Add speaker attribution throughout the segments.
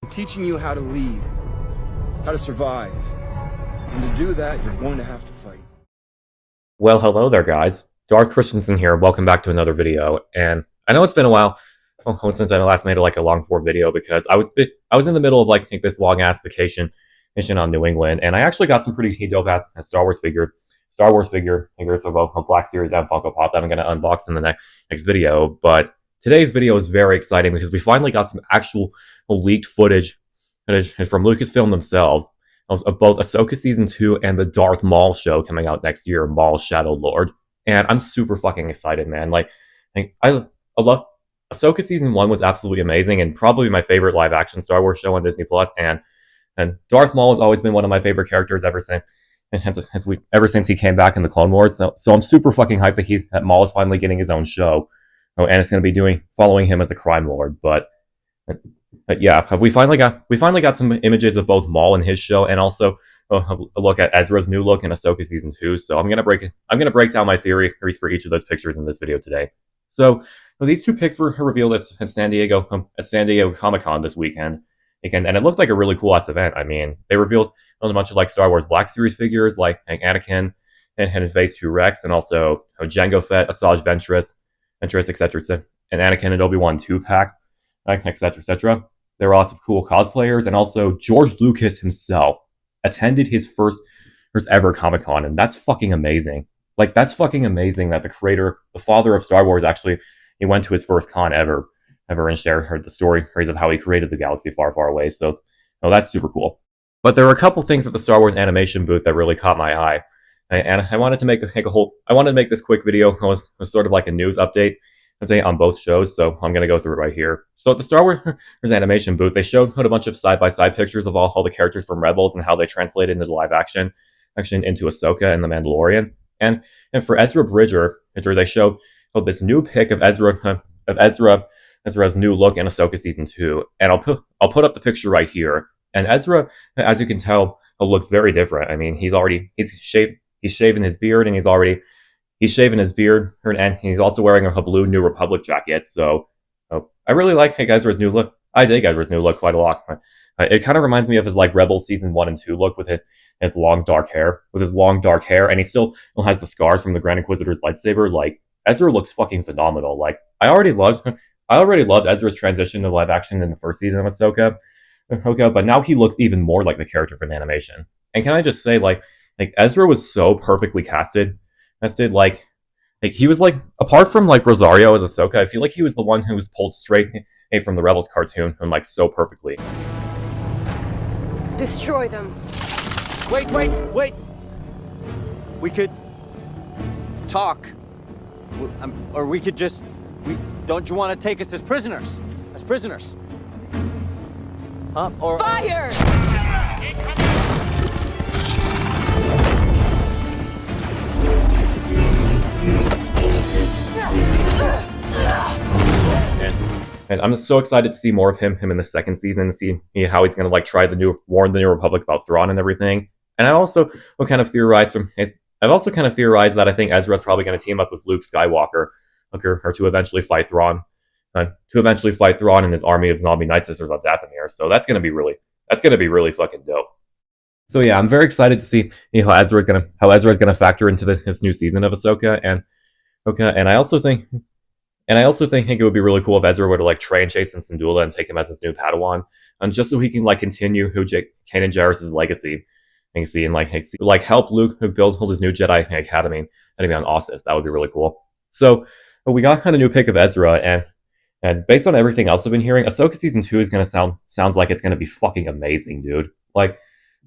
Speaker 1: I'm teaching you how to lead, how to survive. And to do that, you're going to have to fight.
Speaker 2: Well, hello there, guys. Darth Christensen here. Welcome back to another video. And I know it's been a while since I last made a long form video because I was in the middle of this long ass vacation mission on New England, and I actually got some pretty dope ass Star Wars figures of both Black Series and Funko Pop that I'm going to unbox in the next video. But today's video is very exciting because we finally got some actual leaked footage from Lucasfilm themselves of both Ahsoka Season 2 and the Darth Maul show coming out next year, Maul Shadow Lord. And I'm super fucking excited, man. I love Ahsoka Season 1 was absolutely amazing and probably my favorite live action Star Wars show on Disney Plus. And Darth Maul has always been one of my favorite characters ever since he came back in the Clone Wars. So I'm super fucking hyped that Maul is finally getting his own show. And it's going to be following him as a crime lord. But yeah, we finally got some images of both Maul and his show, and also a look at Ezra's new look in Ahsoka Season 2. So I'm gonna break down my theories for each of those pictures in this video today. So these two pics were revealed at San Diego Comic-Con this weekend, and it looked like a really cool ass event. I mean, they revealed a bunch of Star Wars Black Series figures like Anakin and Phase 2 Rex, and also Jango Fett, Asajj Ventress, etc., and Anakin and Obi-Wan 2-pack, etc., etc. There were lots of cool cosplayers, and also George Lucas himself attended his first ever Comic-Con, and that's fucking amazing. That's fucking amazing that the father of Star Wars, actually, he went to his first con ever and shared the stories of how he created the galaxy far, far away. So, that's super cool. But there were a couple things at the Star Wars animation booth that really caught my eye, and I wanted to make this quick video. It was sort of like a news update on both shows, so I'm going to go through it right here. So at the Star Wars animation booth, they showed a bunch of side-by-side pictures of all the characters from Rebels and how they translated into live action into Ahsoka and the Mandalorian. And for Ezra Bridger, they showed this new pic of Ezra's new look in Ahsoka Season 2. And I'll put up the picture right here. And Ezra, as you can tell, looks very different. I mean, he's shaven his beard, and he's shaven his beard, and he's also wearing a blue New Republic jacket. So I really like Ezra's new look. I dig Ezra's new look quite a lot. It kind of reminds me of his Rebels Season 1 and 2 look with his long dark hair. And he still has the scars from the Grand Inquisitor's lightsaber. Ezra looks fucking phenomenal. I already loved Ezra's transition to live action in the first season of Ahsoka, but now he looks even more like the character from animation. And can I just say, Ezra was so perfectly casted. He was apart from Rosario as Ahsoka, I feel like he was the one who was pulled straight from the Rebels cartoon and so perfectly.
Speaker 3: Destroy them.
Speaker 4: Wait! We could talk, or we could just. Don't you want to take us as prisoners? Huh? Or
Speaker 3: fire!
Speaker 2: And I'm so excited to see more of him in the second season, see how he's going to try warn the New Republic about Thrawn and everything. And I also kind of theorized that I think Ezra's probably going to team up with Luke Skywalker, or to eventually fight Thrawn, and his army of zombie Night Sisters on Dathomir. So that's going to be really fucking dope. So yeah, I'm very excited to see how Ezra is going to factor into this new season of Ahsoka, and I also think it would be really cool if Ezra were to train Chase and Syndulla and take him as his new Padawan, and just so he can continue Kanan Jarrus' legacy, and help Luke build his new Jedi Academy on Ossus. That would be really cool. So we got a new pic of Ezra, and based on everything else I've been hearing, Ahsoka Season 2 is going to sounds like it's going to be fucking amazing, dude.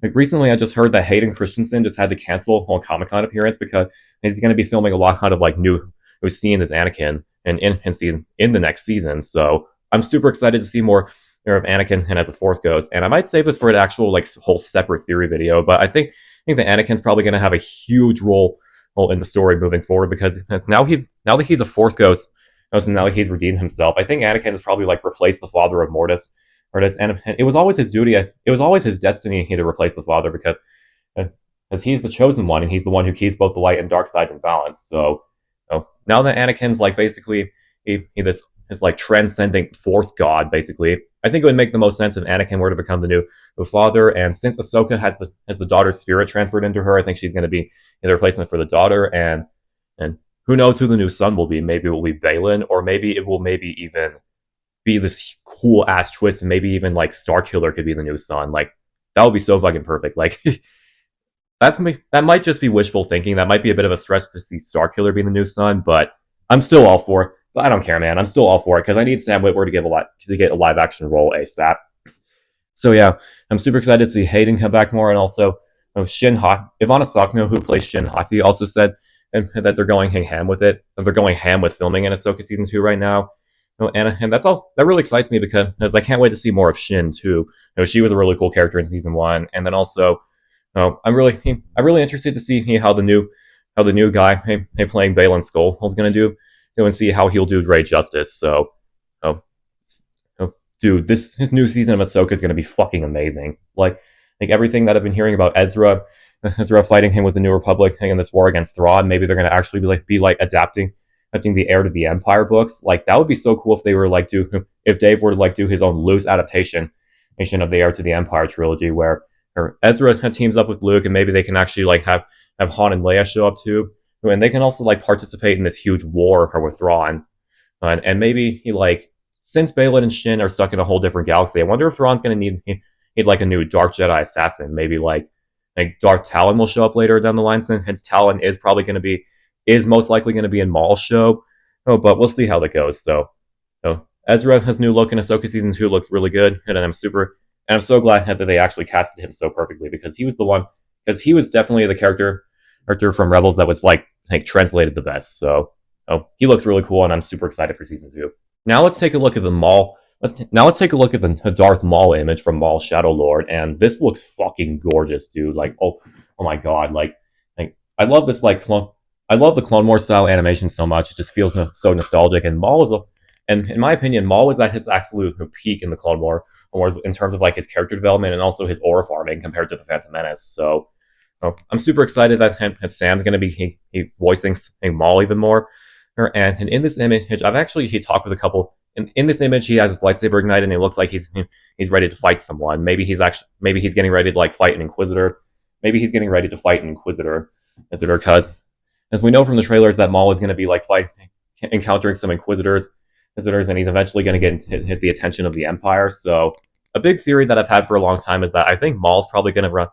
Speaker 2: Recently, I just heard that Hayden Christensen just had to cancel a Comic-Con appearance because he's going to be filming a lot of new scenes as Anakin in the next season. So I'm super excited to see more of Anakin and as a Force Ghost. And I might save this for an actual whole separate theory video, but I think that Anakin's probably going to have a huge role in the story moving forward because now that he's a Force Ghost, so now that he's redeemed himself, I think Anakin has probably replaced the father of Mortis. And it was always his duty. It was always his destiny to replace the father because he's the chosen one and he's the one who keeps both the light and dark sides in balance. So now that Anakin's basically this his like transcendent force god, basically. I think it would make the most sense if Anakin were to become the new father, and since Ahsoka has the daughter's spirit transferred into her, I think she's going to be the replacement for the daughter, and who knows who the new son will be? Maybe it will be Balin, or maybe it will maybe even be this cool ass twist, and maybe even like Starkiller could be the new son. Like that would be so fucking perfect. Like that might just be wishful thinking. That might be a bit of a stretch to see Starkiller be the new son, but I'm still all for it. But I don't care, man. I'm still all for it because I need Sam Witwer to get a live action role ASAP. So yeah, I'm super excited to see Hayden come back more, and also Shin Hati, Ivana Sakno, who plays Shin Hati, also said that they're going ham with it. That they're going ham with filming in Ahsoka season 2 right now. And that's all. That really excites me because I can't wait to see more of Shin too. She was a really cool character in season 1, and then also, I'm really interested to see how the new guy playing Balin Skull is going to do. And see how he'll do great justice. So, dude, his new season of Ahsoka is going to be fucking amazing. Like everything that I've been hearing about Ezra fighting him with the New Republic in this war against Thrawn. Maybe they're going to actually be adapting the Heir to the Empire books. Like that would be so cool if they were if Dave were to do his own loose adaptation of the Heir to the Empire trilogy, where Ezra teams up with Luke, and maybe they can actually have Han and Leia show up too. And they can also participate in this huge war with Thrawn, and maybe since Balin and Shin are stuck in a whole different galaxy, I wonder if Thrawn's going to need a new Dark Jedi assassin. Maybe Darth Talon will show up later down the line, since Talon is most likely going to be in Maul's show. But we'll see how that goes. So Ezra's new look in Ahsoka season 2 looks really good, and I'm so glad that they actually casted him so perfectly, because he was definitely the character from Rebels that was translated the best. So he looks really cool, and I'm super excited for season 2. Now let's take a look at the Maul. Let's take a look at the Darth Maul image from Maul Shadow Lord, and this looks fucking gorgeous, dude. Oh my god, I love this I love the Clone Wars style animation so much. It just feels so nostalgic, and and in my opinion, Maul was at his absolute peak in the Clone Wars in terms of his character development and also his aura farming compared to the Phantom Menace. So I'm super excited that Sam's going to be voicing Maul even more. And in this image, he talked with a couple. In this image, he has his lightsaber ignited, and it looks like he's ready to fight someone. Maybe he's getting ready to fight an Inquisitor. Maybe he's getting ready to fight an Inquisitor, because as we know from the trailers, that Maul is going to be encountering some Inquisitors, and he's eventually going to hit the attention of the Empire. So a big theory that I've had for a long time is that I think Maul's probably going to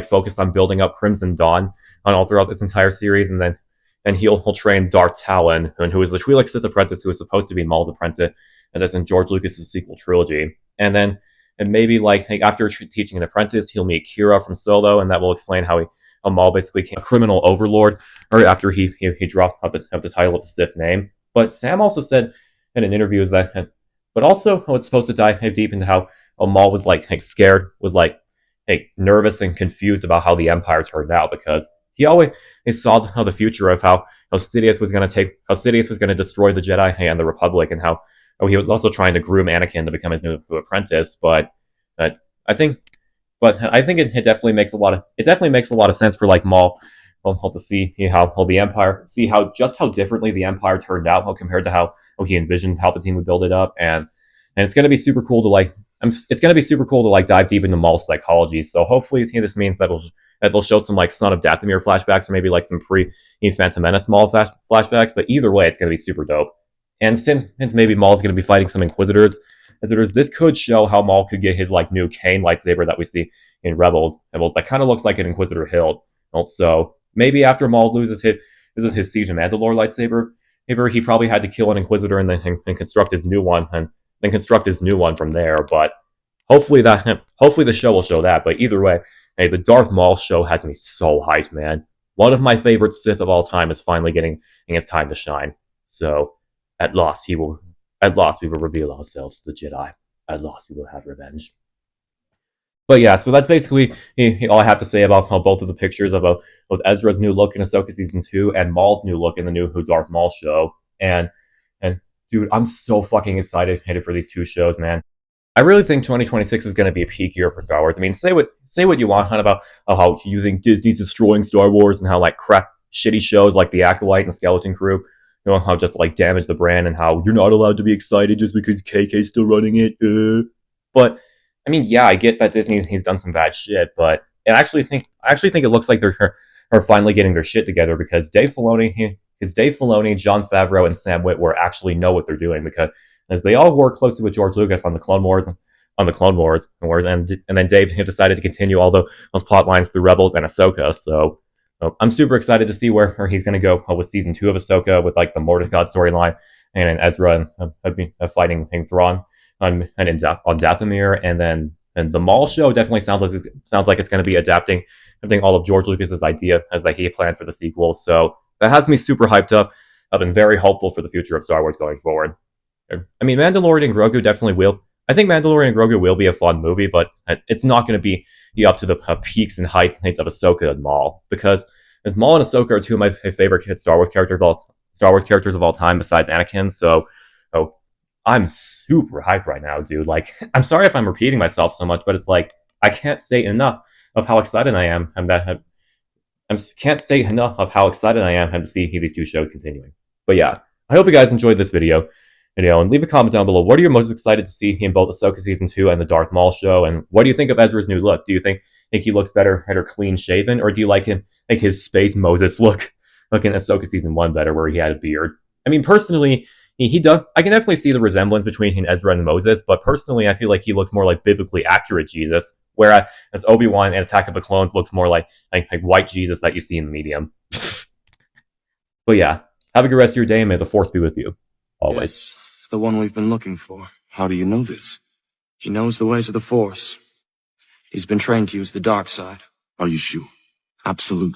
Speaker 2: focus on building up Crimson Dawn on all throughout this entire series, and he'll train Darth Talon, who is the Twi'lek Sith apprentice who is supposed to be Maul's apprentice, and that's in George Lucas's sequel trilogy. And maybe after teaching an apprentice, he'll meet Kira from Solo, and that will explain how Maul basically became a criminal overlord, or after he dropped the title of the Sith name. But Sam also said in an interview but also it's supposed to dive deep into how Maul was scared, was nervous and confused about how the Empire turned out, because he always saw the future of how Sidious was going to destroy the Jedi and the Republic, and how he was also trying to groom Anakin to become his new apprentice. But I think it definitely makes a lot of sense for Maul to see how the Empire, how differently the Empire turned out, compared to how he envisioned Palpatine would build it up, and it's going to be super cool to dive deep into Maul's psychology. So hopefully this means that they'll show some Son of Dathomir flashbacks, or maybe some pre-Phantom Menace Maul flashbacks. But either way, it's going to be super dope. And since maybe Maul's going to be fighting some Inquisitors, this could show how Maul could get his new Kane lightsaber that we see in Rebels that kind of looks like an Inquisitor hilt. So maybe after Maul loses his Siege of Mandalore lightsaber, he probably had to kill an Inquisitor and then construct his new one, and then construct his new one from there. But hopefully the show will show that. But either way, the Darth Maul show has me so hyped, man. One of my favorite Sith of all time is finally getting his time to shine. So at last we will reveal ourselves to the Jedi. At last we will have revenge. But yeah, so that's basically all I have to say about both of the pictures of both Ezra's new look in Ahsoka season 2 and Maul's new look in the new Darth Maul show. And dude, I'm so fucking excited for these two shows, man. I really think 2026 is going to be a peak year for Star Wars. I mean, say what you want, about how you think Disney's destroying Star Wars and how crap shitty shows like The Acolyte and Skeleton Crew how just like damage the brand and how you're not allowed to be excited just because KK's still running it. But I mean, yeah, I get that Disney's done some bad shit, but I actually think it looks like they're are finally getting their shit together because Dave Filoni, John Favreau, and Sam Witwer actually know what they're doing because as they all work closely with George Lucas on the Clone Wars, and then Dave decided to continue all those plot lines through Rebels and Ahsoka. So I'm super excited to see where he's going to go with season 2 of Ahsoka with like the Mortis God storyline and Ezra fighting Thrawn on Dathomir, and the Maul show definitely sounds like it's going to be adapting all of George Lucas's idea as that he planned for the sequel. So that has me super hyped up. I've been very hopeful for the future of Star Wars going forward. I mean, Mandalorian and Grogu definitely will. I think Mandalorian and Grogu will be a fun movie, but it's not going to be up to the peaks and heights of Ahsoka and Maul, because as Maul and Ahsoka are two of my favorite Star Wars characters of all time besides Anakin. So, I'm super hyped right now, dude. Like, I'm sorry if I'm repeating myself so much, but it's like I can't say enough of how excited I am, can't state enough of how excited I am to see these two shows continuing. But yeah, I hope you guys enjoyed this video. And leave a comment down below. What are you most excited to see in both Ahsoka Season 2 and the Darth Maul show? And what do you think of Ezra's new look? Do you think he looks better clean shaven? Or do you like his space Moses look in Ahsoka Season 1 better, where he had a beard? I mean, personally, he does. I can definitely see the resemblance between Ezra and Moses, but personally, I feel like he looks more like biblically accurate Jesus, whereas Obi-Wan and Attack of the Clones looks more like white Jesus that you see in the medium. But yeah, have a good rest of your day, and may the Force be with you. Always.
Speaker 3: Yes, the one we've been looking for.
Speaker 5: How do you know this?
Speaker 3: He knows the ways of the Force. He's been trained to use the dark side.
Speaker 5: Are you sure?
Speaker 3: Absolutely.